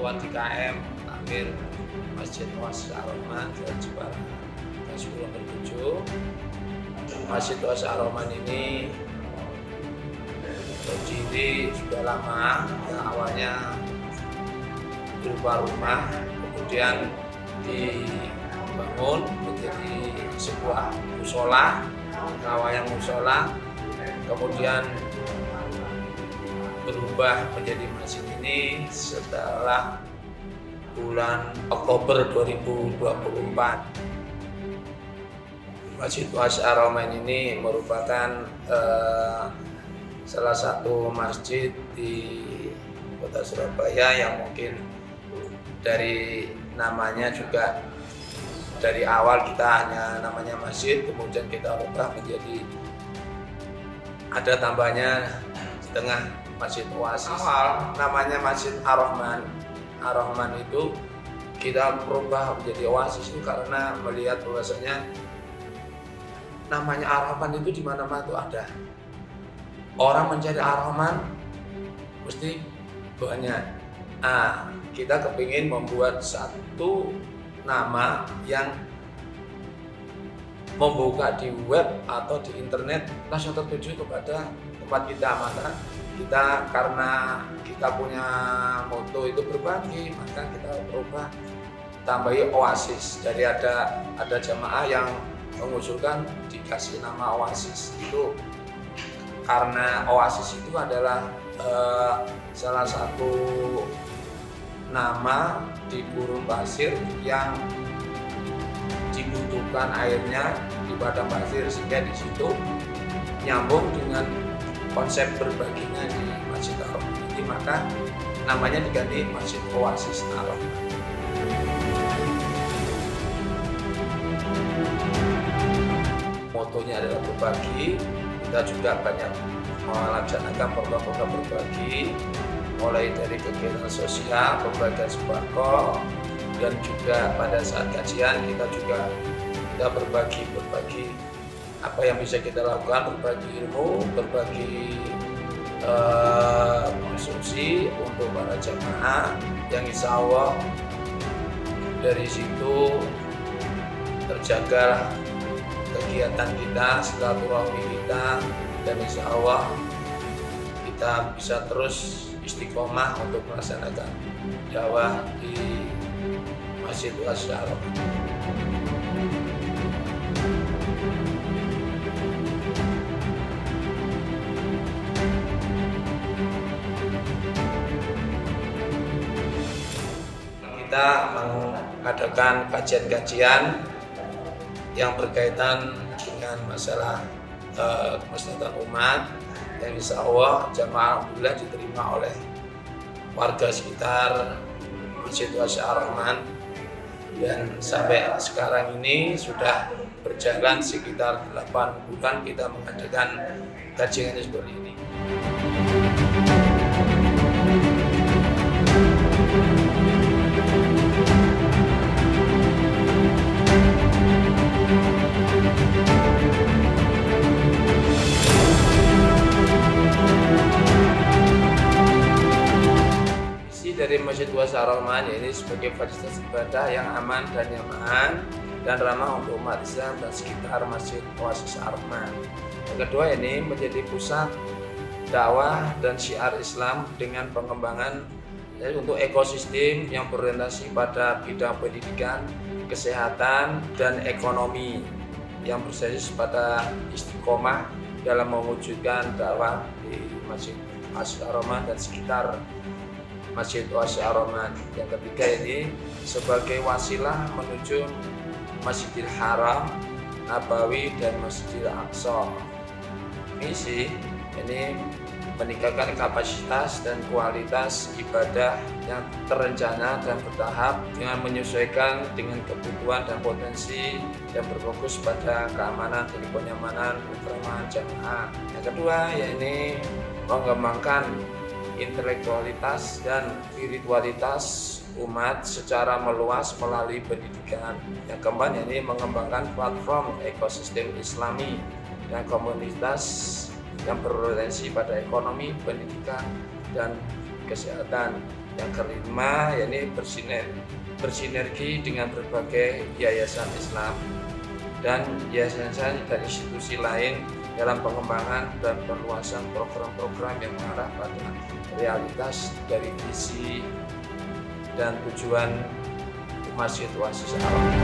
Ketua DKM Takmir Masjid Oasis Ar-Rahman Jalan Jepara, Kulon Progo. Masjid Oasis Ar-Rahman ini berdiri sudah lama, ya, awalnya berupa rumah, kemudian dibangun menjadi sebuah musola, kawayan musola, kemudian berubah menjadi masjid ini setelah bulan Oktober 2024. Masjid Oasis Ar-Rahman ini merupakan salah satu masjid di Kota Surabaya yang mungkin dari namanya juga dari awal kita hanya namanya masjid, kemudian kita ubah menjadi ada tambahnya di tengah Masjid Oasis. Awal namanya Masjid Ar-Rahman. Ar-Rahman itu kita berubah menjadi Oasis itu karena melihat bahwasanya namanya Ar-Rahman itu di mana-mana itu ada. Orang mencari Ar-Rahman mesti banyak. Kita kepingin membuat satu nama yang membuka di web atau di internet langsung tertuju kepada tempat kita. Maka kita karena kita punya moto itu berbagi, maka kita berubah tambahi Oasis. Jadi ada jamaah yang mengusulkan dikasih nama Oasis itu karena Oasis itu adalah salah satu nama di gurun pasir yang dibutuhkan airnya di padang pasir, sehingga di situ nyambung dengan konsep berbaginya di Masjid Ar-Rahman ini, maka namanya diganti Masjid Oasis Ar-Rahman. Motonya adalah berbagi. Kita juga banyak melaksanakan program-program berbagi, mulai dari kegiatan sosial, pembagian sembako, dan juga pada saat kajian kita juga berbagi apa yang bisa kita lakukan, berbagi ilmu, berbagi konsumsi untuk para jamaah yang insya Allah dari situ terjaga kegiatan kita, silaturahmi kita, dan insya Allah kita bisa terus istiqomah untuk melaksanakan dakwah di Masjid Oasis Ar-Rahman. Kita mengadakan kajian-kajian yang berkaitan dengan masalah kemaslahatan umat, yang insya Allah jamaah alhamdulillah diterima oleh warga sekitar Masjid Oasis Ar-Rahman, dan sampai sekarang ini sudah berjalan sekitar 8 bulan kita mengadakan kajian seperti ini. Dari Masjid Oasis Ar-Rahman ini sebagai fasilitas ibadah yang aman dan nyaman dan ramah untuk umat Islam dan sekitar Masjid Oasis Ar-Rahman. Yang kedua, ini menjadi pusat dakwah dan syiar Islam dengan pengembangan untuk ekosistem yang berorientasi pada bidang pendidikan, kesehatan, dan ekonomi yang berbasis pada istiqomah dalam mewujudkan dakwah di Masjid Oasis Ar-Rahman dan sekitar Masjid Oasis Ar-Rahman. Yang ketiga, ini sebagai wasilah menuju Masjidil Haram, Nabawi, dan Masjidil Aqsa. Misi ini meningkatkan kapasitas dan kualitas ibadah yang terencana dan bertahap dengan menyesuaikan dengan kebutuhan dan potensi yang berfokus pada keamanan dan kenyamanan keramahan jamaah. Yang kedua, yakni mengembangkan intelektualitas dan spiritualitas umat secara meluas melalui pendidikan. Yang keempat, ini mengembangkan platform ekosistem Islami dan komunitas yang berorientasi pada ekonomi, pendidikan, dan kesehatan. Yang kelima, yakni bersinergi dengan berbagai yayasan Islam dan yayasan dan institusi lain dalam pengembangan dan perluasan program-program yang mengarah pada realitas dari visi dan tujuan Masjid Oasis Ar-Rahman.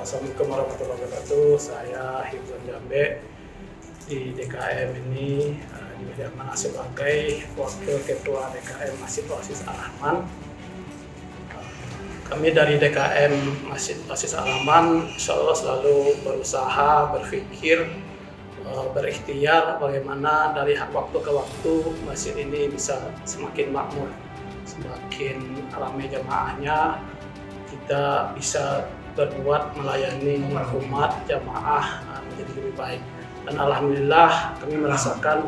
Assalamualaikum warahmatullahi wabarakatuh. Saya Hibzan Jambe di DKM ini diminta sebagai Wakil Ketua DKM Masjid Oasis Ar-Rahman. Kami dari DKM Masjid Oasis Ar-Rahman insya Allah selalu berusaha, berpikir, berikhtiar bagaimana dari waktu ke waktu masjid ini bisa semakin makmur, semakin ramai jamaahnya, kita bisa berbuat melayani umat jamaah menjadi lebih baik. Dan alhamdulillah kami merasakan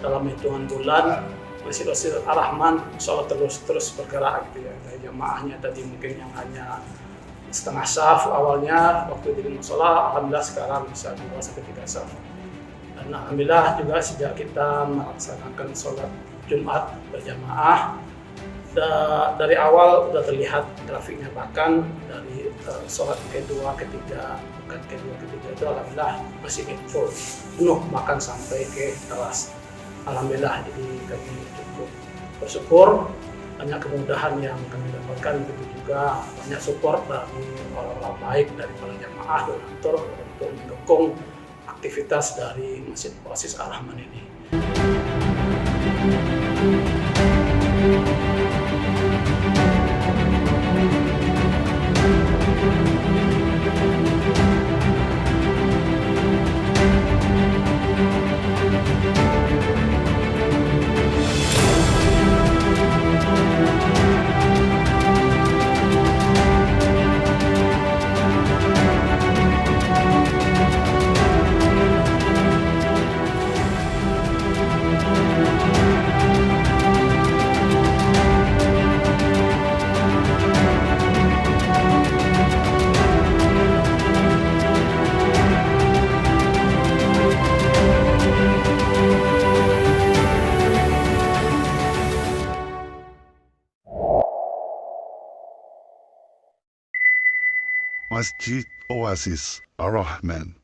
dalam hitungan bulan Masjid Oasis Ar-Rahman insya Allah terus bergerak gitu ya. Dari jamaahnya tadi mungkin yang hanya setengah saf awalnya waktu di musola, alhamdulillah sekarang bisa 2-3 saf. Dan alhamdulillah juga sejak kita melaksanakan sholat Jumat berjamaah, dari awal sudah terlihat grafiknya, bahkan dari sholat kedua, ketiga itu alhamdulillah masih full, penuh, bahkan sampai ke kelas. Alhamdulillah, jadi kami cukup bersyukur, banyak kemudahan yang kami dapatkan, begitu juga banyak support dari orang-orang baik, dari para jamaah, donatur untuk mendukung aktivitas dari Masjid Oasis Ar-Rahman ini. Masjid Oasis Ar-Rahman.